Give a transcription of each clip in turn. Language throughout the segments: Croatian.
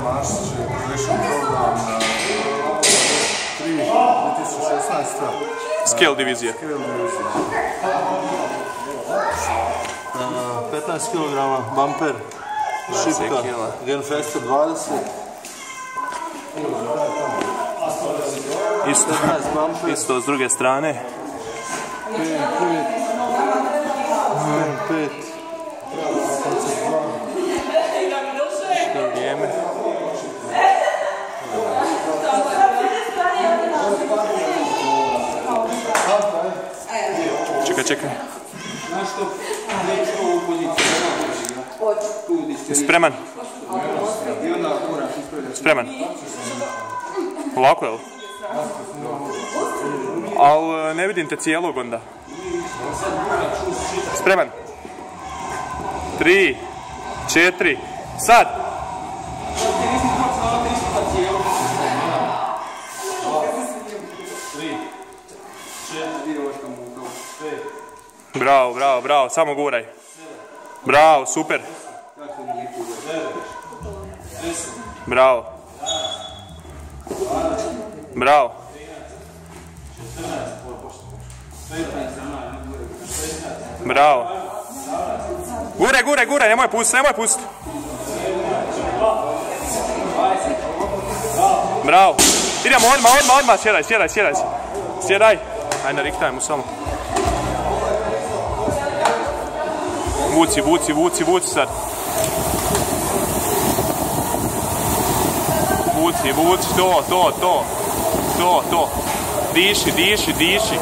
Maršić je prišao program na 2016. Scale divizije. 15 kg bumper, šipka, Genfester 20. Isto s druge strane. PM5. Što vrijeme. Čekaj. Spreman. Lako je li? Ali ne vidim te cijelog onda. Spreman. 3, 4, sad! Bravo, samo guraj. Bravo, super. Bravo. Guraj, nemoj pustiti. Bravo. Idemo odmah, sjedaj. Ajde, riktaj mu samo. Vuci sad. Vuci, to. Diši.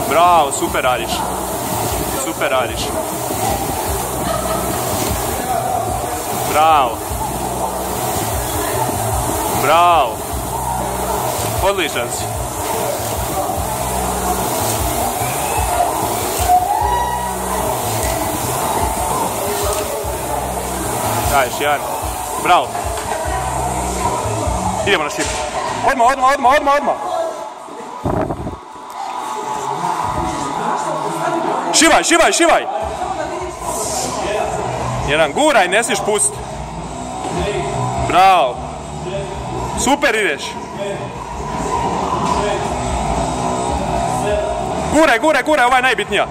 Bravo, super radiš. Bravo. Odličan si. Daješ jedan. Bravo. Idemo na šip. Odmah. Šivaj. Jedan, guraj, ne smiješ pustiti. Bravo. Super ideš. Guraj, ova je najbitnija.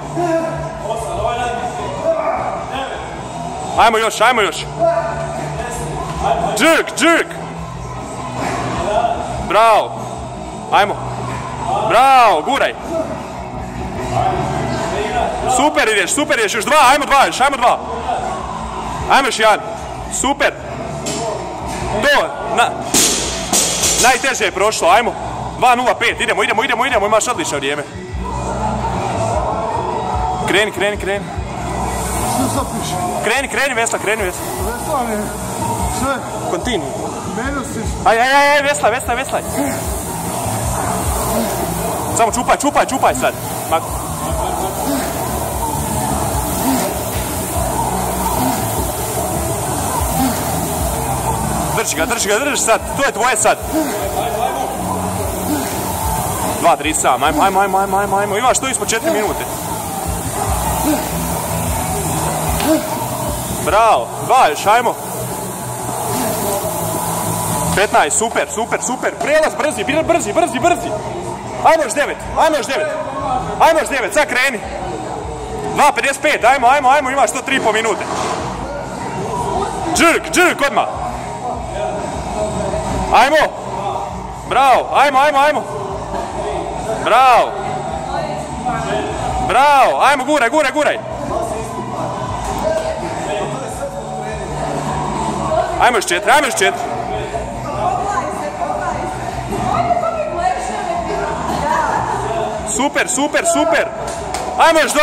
Ajmo još. Džirk. Bravo. Ajmo. Bravo, guraj. Super ideš, još dva, ajmo dva. Ajmo još jedan. Super. To, najteže je prošlo, ajmo. 2.05, idemo, imaš odlično vrijeme. Kreni. Kreni, Vesla. Vesla je sve. Continue. Menusiš. Aj, Vesla. Samo čupaj sad. Drži sad, to je tvoje sad. 2.37, ajmo, imaš to ispod 4 minute. Bravo, 2 još, ajmo. 15, super. Prijelaz brzi. Ajmo još 9, sad kreni. 2.55, ajmo, imaš to 3,5 minute. Džirk odmah. Ajmo. Bravo, ajmo. Bravo, ajmo, guraj. Ajmo još 4. Super. Ajmo još 2.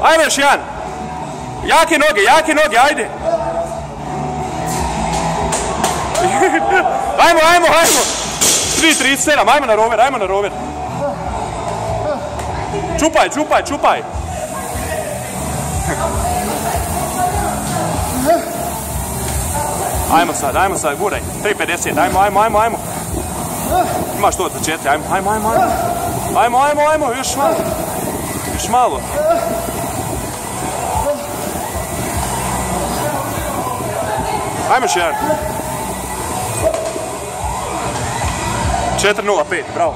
Ajmo još 1. Jake noge, ajde. Ajmo. 3.37, ajmo na rover. Čupaj. Ajmo sad, guraj. 3.50, ajmo. Imaš to za 4, ajmo, još malo. Ajmo još jedan. 4:05, bravo.